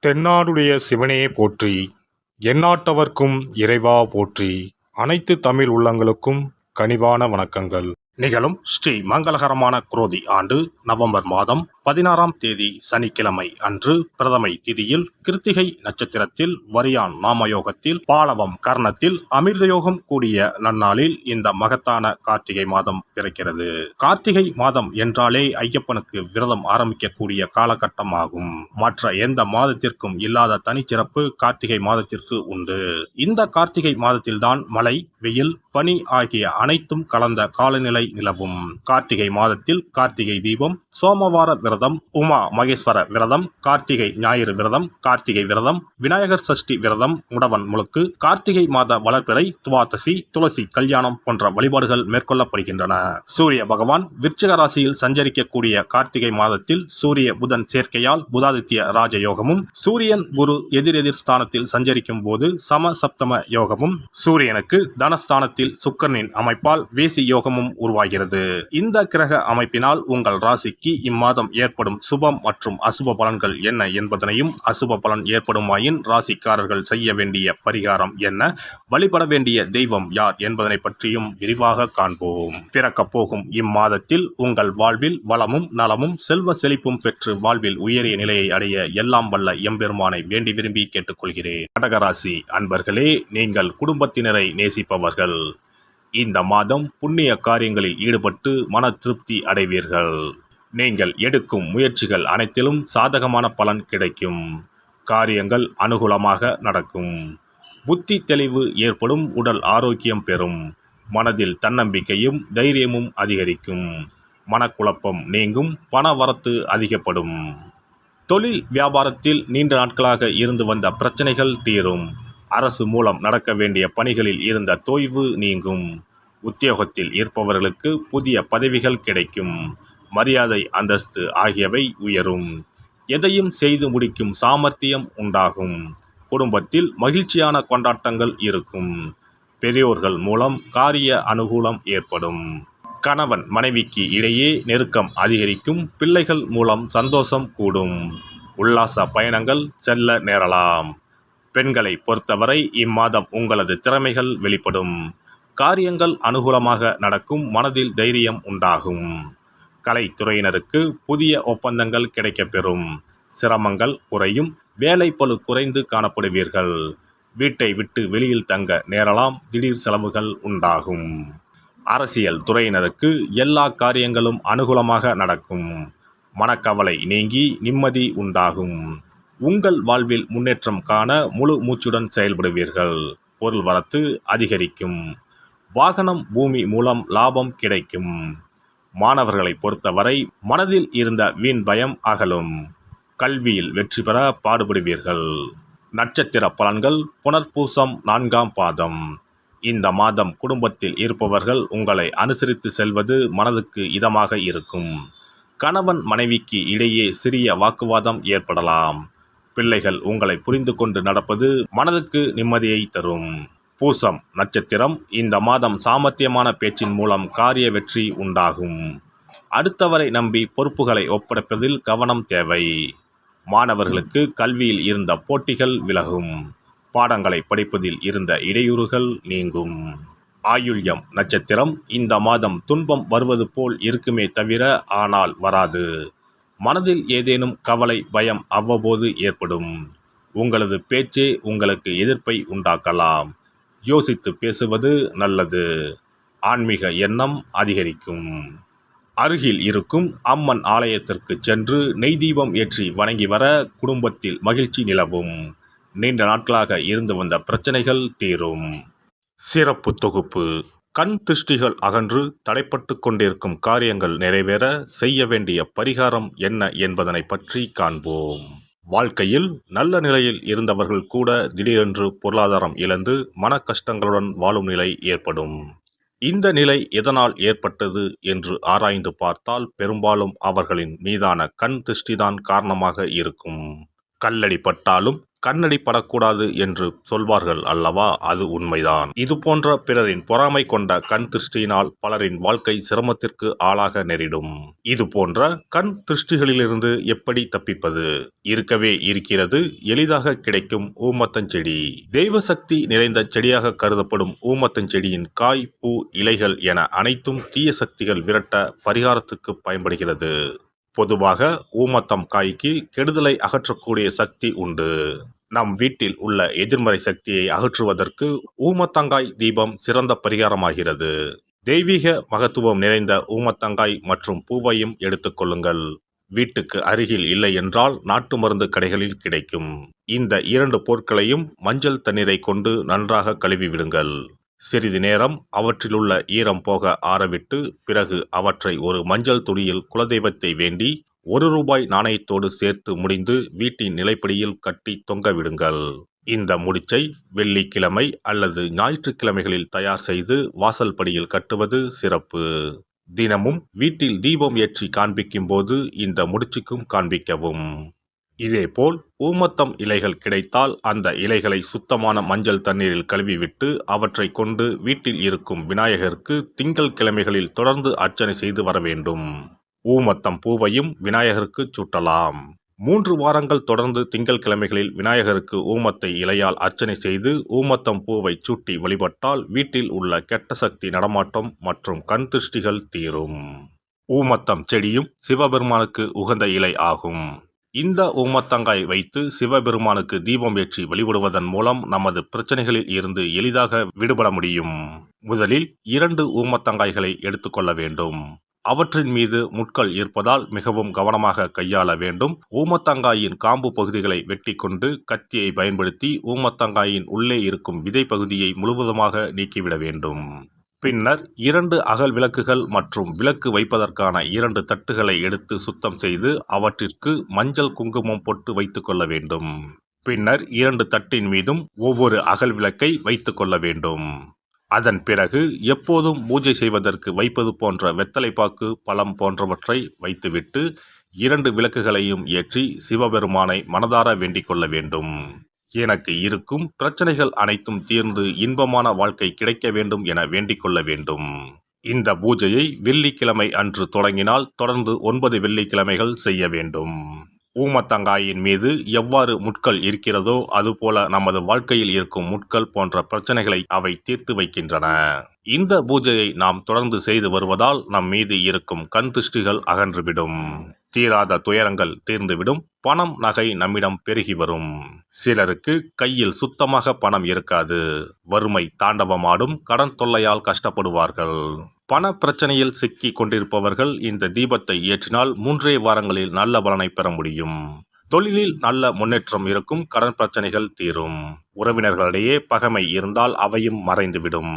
தென்னாடுடைய சிவனே போற்றி, எந்நாட்டவர்க்கும் இறைவா போற்றி. அனைத்து தமிழ் உள்ளங்களுக்கும் கனிவான வணக்கங்கள். நிகழும் ஸ்ரீ மங்களகரமான குரோதி ஆண்டு நவம்பர் மாதம் 16ஆம் தேதி சனிக்கிழமை அன்று பிரதமை திதியில் கிருத்திகை நட்சத்திரத்தில் வரியான் நாமயோகத்தில் பாலவம் கர்ணத்தில் அமிர்தயோகம் கூடிய நன்னாளில் இந்த மகத்தான கார்த்திகை மாதம் பிறக்கிறது. கார்த்திகை மாதம் என்றாலே ஐயப்பனுக்கு விரதம் ஆரம்பிக்கக்கூடிய காலகட்டம் ஆகும். மற்ற எந்த மாதத்திற்கும் இல்லாத தனிச்சிறப்பு கார்த்திகை மாதத்திற்கு உண்டு. இந்த கார்த்திகை மாதத்தில்தான் மழை, வெயில், பனி ஆகிய அனைத்தும் கலந்த காலநிலை நிலவும். கார்த்திகை மாதத்தில் கார்த்திகை தீபம், சோமவார விரதம், உமா மகேஸ்வர விரதம், கார்த்திகை ஞாயிறு விரதம், கார்த்திகை விரதம், விநாயகர் சஷ்டி விரதம், முடவன் முழுக்கு, கார்த்திகை மாத வளர்பிறை, துவாதசி, துளசி கல்யாணம் போன்ற வழிபாடுகள் மேற்கொள்ளப்படுகின்றன. சூரிய பகவான் விருச்சிக ராசியில் சஞ்சரிக்கக்கூடிய கார்த்திகை மாதத்தில் சூரிய புதன் சேர்க்கையால் புதாதித்ய ராஜயோகமும், சூரியன் குரு எதிரெதிர் ஸ்தானத்தில் சஞ்சரிக்கும் போது சம சப்தம யோகமும், சூரியனுக்கு தனஸ்தானத்தில் சுக்கிரனின் அமைப்பால் வேசி யோகமும் உருவாகிறது. இந்த கிரக அமைப்பினால் உங்கள் ராசிக்கு இம்மாதம் ஏற்படும் சுபம் மற்றும் அசுப பலன்கள் என்ன என்பதனையும், அசுப பலன் ஏற்படுமாயின் ராசிக்காரர்கள் செய்ய வேண்டிய பரிகாரம் என்ன, வழிபட வேண்டிய தெய்வம் யார் என்பதனை பற்றியும் விரிவாக காண்போம். பிறக்கப் போகும் இம்மாதத்தில் உங்கள் வாழ்வில் வளமும் நலமும் செல்வ செழிப்பும் பெற்று வாழ்வில் உயரிய நிலையை அடைய எல்லாம் வல்ல எம்பெருமானை வேண்டி விரும்பி கேட்டுக்கொள்கிறேன். கடகராசி அன்பர்களே, நீங்கள் குடும்பத்தினரை நேசிப்பவர்கள். இந்த மாதம் புண்ணிய காரியங்களில் ஈடுபட்டு மன திருப்தி அடைவீர்கள். நீங்கள் எடுக்கும் முயற்சிகள் அனைத்திலும் சாதகமான பலன் கிடைக்கும். காரியங்கள் அனுகூலமாக நடக்கும். புத்தி தெளிவு ஏற்படும். உடல் ஆரோக்கியம் பெறும். மனதில் தன்னம்பிக்கையும் தைரியமும் அதிகரிக்கும். மனக்குழப்பம் நீங்கும். பண வரத்து அதிகப்படும். தொழில் வியாபாரத்தில் நீண்ட நாட்களாக இருந்து வந்த பிரச்சனைகள் தீரும். அரசு மூலம் நடக்க வேண்டிய பணிகளில் இருந்த தொய்வு நீங்கும். உத்தியோகத்தில் இருப்பவர்களுக்கு புதிய பதவிகள் கிடைக்கும். மரியாதை, அந்தஸ்து ஆகியவை உயரும். எதையும் செய்து முடிக்கும் சாமர்த்தியம் உண்டாகும். குடும்பத்தில் மகிழ்ச்சியான கொண்டாட்டங்கள் இருக்கும். பெரியோர்கள் மூலம் காரிய அனுகூலம் ஏற்படும். கணவன் மனைவிக்கு இடையே நெருக்கம் அதிகரிக்கும். பிள்ளைகள் மூலம் சந்தோஷம் கூடும். உல்லாச பயணங்கள் செல்ல நேரலாம். பெண்களை பொறுத்தவரை இம்மாதம் உங்களது திறமைகள் வெளிப்படும். காரியங்கள் அனுகூலமாக நடக்கும். மனதில் தைரியம் உண்டாகும். கலைத்துறையினருக்கு புதிய ஒப்பந்தங்கள் கிடைக்கப்பெறும். சிரமங்கள் குறையும். வேலை பளு குறைந்து காணப்படுவீர்கள். வீட்டை விட்டு வெளியில் தங்க நேரலாம். திடீர் செலவுகள் உண்டாகும். அரசியல் துறையினருக்கு எல்லா காரியங்களும் அனுகூலமாக நடக்கும். மனக்கவலை நீங்கி நிம்மதி உண்டாகும். உங்கள் வாழ்வில் முன்னேற்றம் காண முழு மூச்சுடன் செயல்படுவீர்கள். பொருள் வரத்து அதிகரிக்கும். வாகனம், பூமி மூலம் லாபம் கிடைக்கும். மாணவர்களை பொறுத்தவரை மனதில் இருந்த வீண் பயம் அகலும். கல்வியில் வெற்றி பெற பாடுபடுவீர்கள். நட்சத்திர பலன்கள் புனர்பூசம் 4ஆம் பாதம். இந்த மாதம் குடும்பத்தில் இருப்பவர்கள் உங்களை அனுசரித்து செல்வது மனதுக்கு இதமாக இருக்கும். கணவன் மனைவிக்கு இடையே சிறிய வாக்குவாதம் ஏற்படலாம். பிள்ளைகள் உங்களை புரிந்து கொண்டு நடப்பது மனதுக்கு நிம்மதியை தரும். பூசம் நட்சத்திரம். இந்த மாதம் சாமர்த்தியமான பேச்சின் மூலம் காரிய வெற்றி உண்டாகும். அடுத்தவரை நம்பி பொறுப்புகளை ஒப்படைப்பதில் கவனம் தேவை. மாணவர்களுக்கு கல்வியில் இருந்த போட்டிகள் விலகும். பாடங்களை படிப்பதில் இருந்த இடையூறுகள் நீங்கும். ஆயுள்யம் நட்சத்திரம். இந்த மாதம் துன்பம் வருவது போல் இருக்குமே தவிர ஆனால் வராது. மனதில் ஏதேனும் கவலை, பயம் அவ்வப்போது ஏற்படும். உங்களது பேச்சே உங்களுக்கு எதிர்ப்பை உண்டாக்கலாம். யோசித்து பேசுவது நல்லது. ஆன்மீக எண்ணம் அதிகரிக்கும். அருகில் இருக்கும் அம்மன் ஆலயத்திற்கு சென்று நெய் தீபம் ஏற்றி வணங்கி வர குடும்பத்தில் மகிழ்ச்சி நிலவும். நீண்ட நாட்களாக இருந்து வந்த பிரச்சனைகள் தீரும். சிறப்பு தொகுப்பு. கண் திருஷ்டிகள் அகன்று தடைப்பட்டு கொண்டிருக்கும் காரியங்கள் நிறைவேற செய்ய வேண்டிய பரிகாரம் என்ன என்பதனை பற்றி காண்போம். வாழ்க்கையில் நல்ல நிலையில் இருந்தவர்கள் கூட திடீரென்று பொருளாதாரம் இழந்து மன கஷ்டங்களுடன் வாழும் நிலை ஏற்படும். இந்த நிலை எதனால் ஏற்பட்டது என்று ஆராய்ந்து பார்த்தால் பெரும்பாலும் அவர்களின் மீதான கண் திருஷ்டிதான் காரணமாக இருக்கும். கல்லடி பட்டாலும் கண்ணடி படக்கூடாது என்று சொல்வார்கள் அல்லவா, அது உண்மைதான். இது போன்ற பிறரின் பொறாமை கொண்ட கண் திருஷ்டியினால் பலரின் வாழ்க்கை சிரமத்திற்கு ஆளாக நேரிடும். இது போன்ற கண் திருஷ்டிகளிலிருந்து எப்படி தப்பிப்பது? இருக்கவே இருக்கிறது எளிதாக கிடைக்கும் ஊமத்தஞ்செடி. தெய்வ சக்தி நிறைந்த செடியாக கருதப்படும் ஊமத்தஞ்செடியின் காய், பூ, இலைகள் என அனைத்தும் தீய சக்திகள் விரட்ட பரிகாரத்துக்கு பயன்படுகிறது. பொதுவாக ஊமத்தம் காய்க்கு கெடுதலை அகற்றக்கூடிய சக்தி உண்டு. நம் வீட்டில் உள்ள எதிர்மறை சக்தியை அகற்றுவதற்கு ஊமத்தங்காய் தீபம் சிறந்த பரிகாரமாகிறது. தெய்வீக மகத்துவம் நிறைந்த ஊமத்தங்காய் மற்றும் பூவையும் எடுத்துக்கொள்ளுங்கள். வீட்டுக்கு அருகில் இல்லை என்றால் நாட்டு மருந்து கடைகளில் கிடைக்கும். இந்த 2 பொருட்களையும் மஞ்சள் தண்ணீரை கொண்டு நன்றாக கழுவி விடுங்கள். சிறிது நேரம் அவற்றிலுள்ள ஈரம் போக ஆறவிட்டு பிறகு அவற்றை ஒரு மஞ்சள் துணியில் குலதெய்வத்தை வேண்டி ₹1 நாணயத்தோடு சேர்த்து முடிந்து வீட்டின் நிலைப்படியில் கட்டி தொங்க விடுங்கள். இந்த முடிச்சை வெள்ளிக்கிழமை அல்லது ஞாயிற்றுக்கிழமைகளில் தயார் செய்து வாசல் படியில் கட்டுவது சிறப்பு. தினமும் வீட்டில் தீபம் ஏற்றி காண்பிக்கும் போது இந்த முடிச்சுக்கும் காண்பிக்கவும். இதேபோல் ஊமத்தம் இலைகள் கிடைத்தால் அந்த இலைகளை சுத்தமான மஞ்சள் தண்ணீரில் கழுவிவிட்டு அவற்றை கொண்டு வீட்டில் இருக்கும் விநாயகருக்கு திங்கள் கிழமைகளில் தொடர்ந்து அர்ச்சனை செய்து வர வேண்டும். ஊமத்தம் பூவையும் விநாயகருக்கு சூட்டலாம். 3 வாரங்கள் தொடர்ந்து திங்கள் கிழமைகளில் விநாயகருக்கு ஊமத்தை இலையால் அர்ச்சனை செய்து ஊமத்தம் பூவை சூட்டி வழிபட்டால் வீட்டில் உள்ள கெட்ட சக்தி நடமாட்டம் மற்றும் கண் திருஷ்டிகள் தீரும். ஊமத்தம் செடியும் சிவபெருமானுக்கு உகந்த இலை ஆகும். இந்த ஊமத்தங்காய் வைத்து சிவபெருமானுக்கு தீபம் ஏற்றி வழிபடுவதன் மூலம் நமது பிரச்சனைகளில் இருந்து எளிதாக விடுபட முடியும். முதலில் 2 ஊமத்தங்காய்களை எடுத்துக்கொள்ள வேண்டும். அவற்றின் மீது முட்கள் இருப்பதால் மிகவும் கவனமாக கையாள வேண்டும். ஊமத்தங்காயின் காம்பு பகுதிகளை வெட்டி கொண்டு கத்தியை பயன்படுத்தி ஊமத்தங்காயின் உள்ளே இருக்கும் விதை பகுதியை முழுவதுமாக நீக்கிவிட வேண்டும். பின்னர் 2 அகல் விளக்குகள் மற்றும் விளக்கு வைப்பதற்கான 2 தட்டுகளை எடுத்து சுத்தம் செய்து அவற்றிற்கு மஞ்சள் குங்குமம் போட்டு வைத்துக் கொள்ள வேண்டும். பின்னர் 2 தட்டின் மீதும் ஒவ்வொரு அகல் விளக்கை வைத்துக் கொள்ள வேண்டும். அதன் பிறகு எப்போதும் பூஜை செய்வதற்கு வைப்பது போன்ற வெத்தலைப்பாக்கு, பழம் போன்றவற்றை வைத்துவிட்டு 2 விளக்குகளையும் ஏற்றி சிவபெருமானை மனதார வேண்டிக் கொள்ள வேண்டும். எனக்கு இருக்கும் பிரச்சனைகள் அனைத்தும் தீர்ந்து இன்பமான வாழ்க்கை கிடைக்க வேண்டும் என வேண்டிக் கொள்ள வேண்டும். இந்த பூஜையை வெள்ளிக்கிழமை அன்று தொடங்கினால் தொடர்ந்து 9 வெள்ளிக்கிழமைகள் செய்ய வேண்டும். ஊமத்தங்காயின் மீது எவ்வாறு முட்கள் இருக்கிறதோ அதுபோல நமது வாழ்க்கையில் இருக்கும் முட்கள் போன்ற பிரச்சனைகளை அவை தீர்த்து வைக்கின்றன. இந்த பூஜையை நாம் தொடர்ந்து செய்து வருவதால் நம் மீது இருக்கும் கண் திருஷ்டிகள் அகன்றுவிடும். தீராத துயரங்கள் தீர்ந்துவிடும். பணம், நகை நம்மிடம் பெருகி வரும். சிலருக்கு கையில் சுத்தமாக பணம் இருக்காது. வறுமை தாண்டவமாடும். கடன் தொல்லையால் கஷ்டப்படுவார்கள். பண பிரச்சனையில் சிக்கி கொண்டிருப்பவர்கள் இந்த தீபத்தை ஏற்றினால் 3 வாரங்களில் நல்ல பலனை பெற முடியும். தொழிலில் நல்ல முன்னேற்றம் இருக்கும். கடன் பிரச்சனைகள் தீரும். உறவினர்களிடையே பகைமை இருந்தால் அவையும் மறைந்துவிடும்.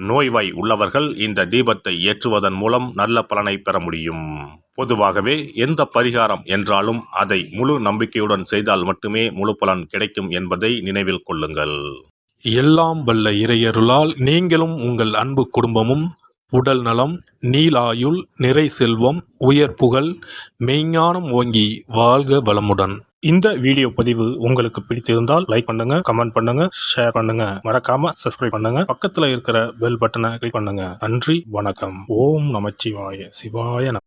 நோய்வாய் உள்ளவர்கள் இந்த தீபத்தை ஏற்றுவதன் மூலம் நல்ல பலனை பெற முடியும். பொதுவாகவே எந்த பரிகாரம் என்றாலும் அதை முழு நம்பிக்கையுடன் செய்தால் மட்டுமே முழு பலன் கிடைக்கும் என்பதை நினைவில் கொள்ளுங்கள். எல்லாம் வல்ல இறையருளால் நீங்களும் உங்கள் அன்பு குடும்பமும் உடல் நலம், நீலாயுள், நிறை செல்வம், உயர் புகழ், மெய்ஞானம் ஓங்கி வாழ்க வளமுடன். இந்த வீடியோ பதிவு உங்களுக்கு பிடித்திருந்தால் லைக் பண்ணுங்க, கமெண்ட் பண்ணுங்க, ஷேர் பண்ணுங்க. மறக்காம சப்ஸ்கிரைப் பண்ணுங்க. பக்கத்துல இருக்கிற பெல் பட்டனை கிளிக் பண்ணுங்க. நன்றி, வணக்கம். ஓம் நமச்சிவாய. சிவாய நம.